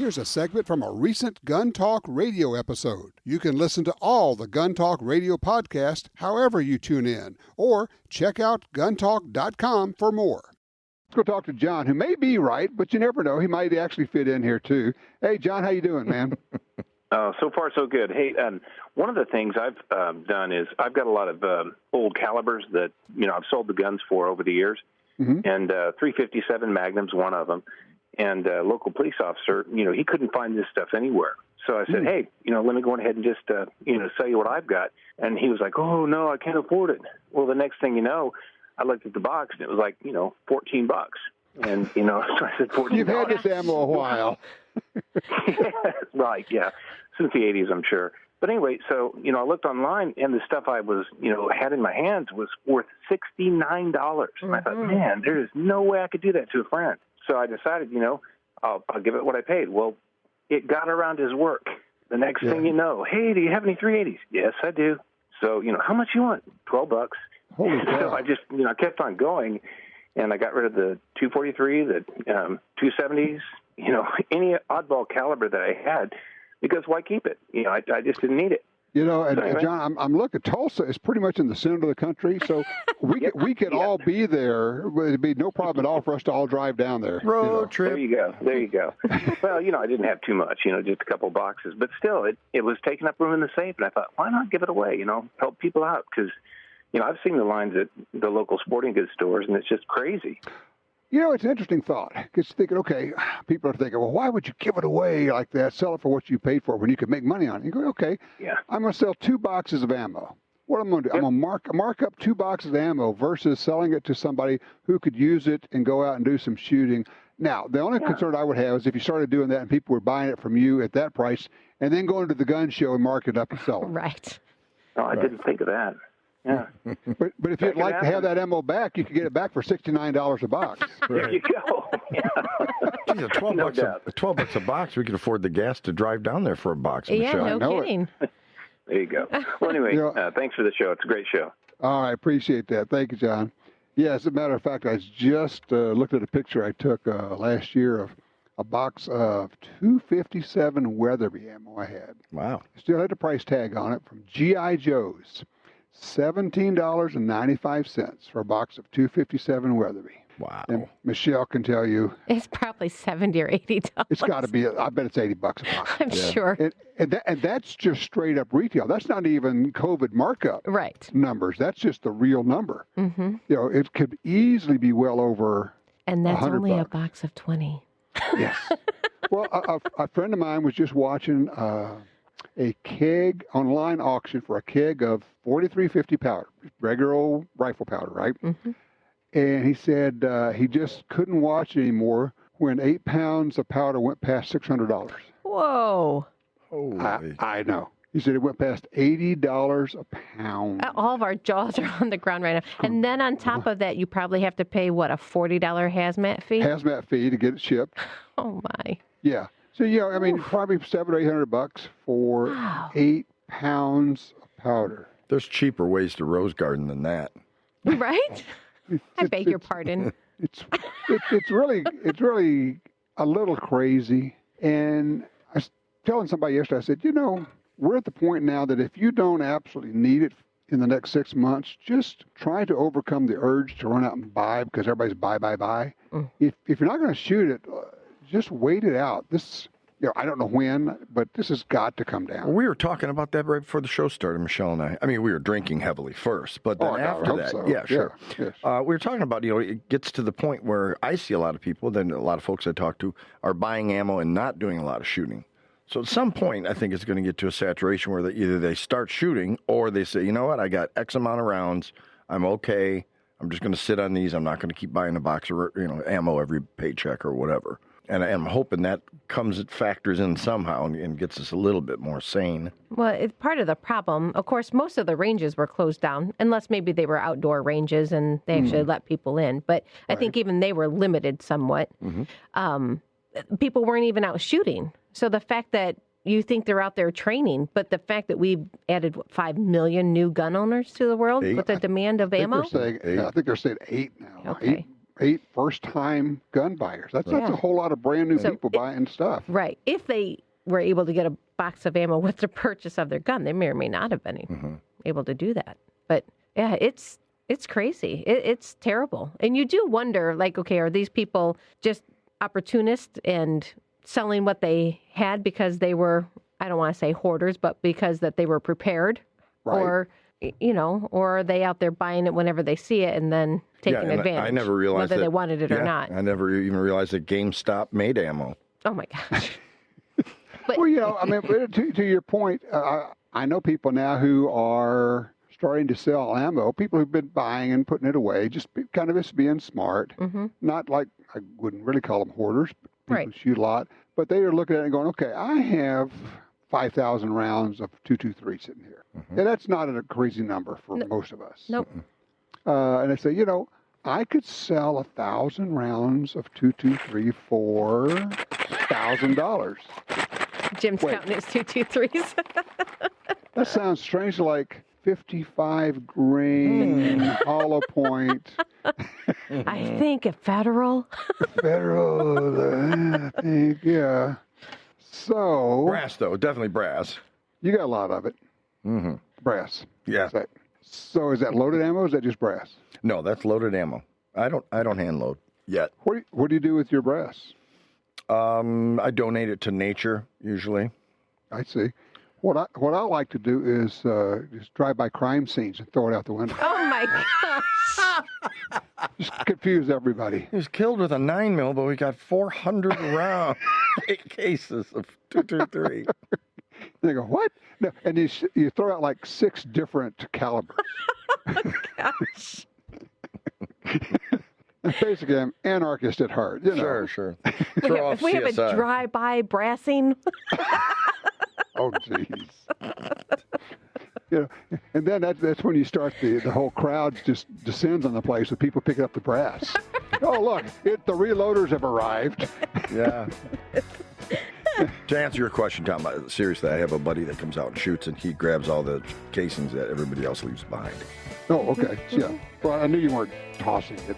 Here's a segment from a recent Gun Talk radio episode. You can listen to all the Gun Talk radio podcasts however you tune in, or check out guntalk.com for more. Let's go talk to John, who may be right, but you never know. He might actually fit in here, too. Hey, John, how you doing, man? So far, so good. Hey, one of the things I've done is I've got a lot of old calibers that, I've sold the guns for over the years, and 357 Magnum's one of them. And a local police officer, he couldn't find this stuff anywhere. So I said, hey, let me go ahead and just, sell you what I've got. And he was like, oh, no, I can't afford it. Well, the next thing you know, I looked at the box, and it was like, $14. And, so I said, $14. You've had this ammo a while. Right, yeah. Since the 80s, I'm sure. But anyway, so, I looked online, and the stuff I was, had in my hands was worth $69. And I thought, man, there is no way I could do that to a friend. So I decided, I'll give it what I paid. Well, it got around his work. The next thing you know, hey, do you have any 380s? Yes, I do. So, how much you want? $12. Holy cow. So I just, I kept on going, and I got rid of the 243, the 270s, any oddball caliber that I had, because why keep it? I just didn't need it. And so anyway. John, I'm looking. Tulsa is pretty much in the center of the country, so we could all be there. It'd be no problem at all for us to all drive down there. Road trip. There you go. Well, I didn't have too much, just a couple boxes, but still, it was taking up room in the safe, and I thought, why not give it away? Help people out, because I've seen the lines at the local sporting goods stores, and it's just crazy. It's an interesting thought. Because thinking, okay, people are thinking, well, why would you give it away like that? Sell it for what you paid for when you could make money on it. You go, okay, I'm going to sell 2 boxes of ammo. What I'm going to do, I'm going to mark up 2 boxes of ammo versus selling it to somebody who could use it and go out and do some shooting. Now, the only concern I would have is if you started doing that and people were buying it from you at that price and then going to the gun show and mark it up and sell it. Right. Oh, I didn't think of that. Yeah. But if you'd like to have that ammo back, you could get it back for $69 a box. There you go. Yeah. Geez, $12 a box, we could afford the gas to drive down there for a box. Yeah, Michelle. no kidding. There you go. Well, anyway, thanks for the show. It's a great show. All right, appreciate that. Thank you, John. Yeah, as a matter of fact, I just looked at a picture I took last year of a box of 257 Weatherby ammo I had. Wow. Still had the price tag on it from G.I. Joe's. $17.95 for a box of 257 Weatherby. Wow. And Michelle can tell you. It's probably $70 or $80. It's got to be, I bet it's $80 a box. I'm sure. And that's just straight up retail. That's not even COVID markup numbers. That's just the real number. Mm-hmm. It could easily be well over And that's only $100. a box of 20. Yes. Well, a friend of mine was just watching a keg online auction for a keg of 4350 powder, regular old rifle powder, right? Mm-hmm. And he said he just couldn't watch it anymore when 8 pounds of powder went past $600. Whoa. I know. He said it went past $80 a pound. All of our jaws are on the ground right now. And then on top of that, you probably have to pay, a $40 hazmat fee? Hazmat fee to get it shipped. Oh, my. Yeah. So, probably $700 or $800 for 8 pounds of powder. There's cheaper ways to rose garden than that. Right? I beg your pardon. It's really a little crazy. And I was telling somebody yesterday, I said, we're at the point now that if you don't absolutely need it in the next 6 months, just try to overcome the urge to run out and buy because everybody's buy. Mm. If you're not going to shoot it, just wait it out. This, I don't know when, but this has got to come down. Well, we were talking about that right before the show started, Michelle and I. I mean, we were drinking heavily first, but then after that, so. Yeah, sure. Yes. We were talking about, it gets to the point where I see a lot of people, then a lot of folks I talk to, are buying ammo and not doing a lot of shooting. So at some point, I think it's going to get to a saturation where either they start shooting or they say, you know what, I got X amount of rounds, I'm okay, I'm just going to sit on these, I'm not going to keep buying a box of ammo every paycheck or whatever. And I'm hoping that factors in somehow and gets us a little bit more sane. Well, it's part of the problem. Of course, most of the ranges were closed down, unless maybe they were outdoor ranges and they actually let people in. But I think even they were limited somewhat. Mm-hmm. People weren't even out shooting. So the fact that you think they're out there training, but the fact that we've added 5 million new gun owners to the world with the demand of ammo? I think they're saying 8 now. Okay. 8 first-time gun buyers. That's a whole lot of brand new people buying stuff. Right. If they were able to get a box of ammo with the purchase of their gun, they may or may not have been able to do that. But yeah, it's crazy. It's terrible. And you do wonder, like, okay, are these people just opportunists and selling what they had because they were, I don't want to say hoarders, but because that they were prepared? Right. Or, or are they out there buying it whenever they see it and then taking advantage? I never realized whether they wanted it or not. I never even realized that GameStop made ammo. Oh, my gosh. But, well, I mean, to your point, I know people now who are starting to sell ammo, people who've been buying and putting it away, just kind of just being smart. Not like, I wouldn't really call them hoarders, but people shoot a lot. But they are looking at it and going, okay, I have 5,000 rounds of 223 sitting here. And that's not a crazy number for most of us. Nope. And I say, I could sell 1,000 rounds of 223 for $1,000. Jim's counting his 223s. That sounds strange, like 55 grain hollow point. I think a Federal. Federal, I think, yeah. So brass, though, definitely brass. You got a lot of it. Brass. Yeah. So is that loaded ammo? Or is that just brass? No, that's loaded ammo. I don't hand load yet. What do you do with your brass? I donate it to nature usually. I see. What I like to do is just drive by crime scenes and throw it out the window. Oh my gosh! Just confuse everybody. He was killed with a 9mm, but we got 400 round cases of 223. They go, what? No, and you throw out like 6 different calibers. Oh gosh. Basically, I'm anarchist at heart. Sure. If we have a drive-by brassing. Oh, jeez. And then that's when you start the whole crowd just descends on the place with people picking up the brass. Oh, look, the reloaders have arrived. Yeah. To answer your question, Tom, seriously, I have a buddy that comes out and shoots, and he grabs all the casings that everybody else leaves behind. Oh, okay. Yeah. Well, I knew you weren't tossing it.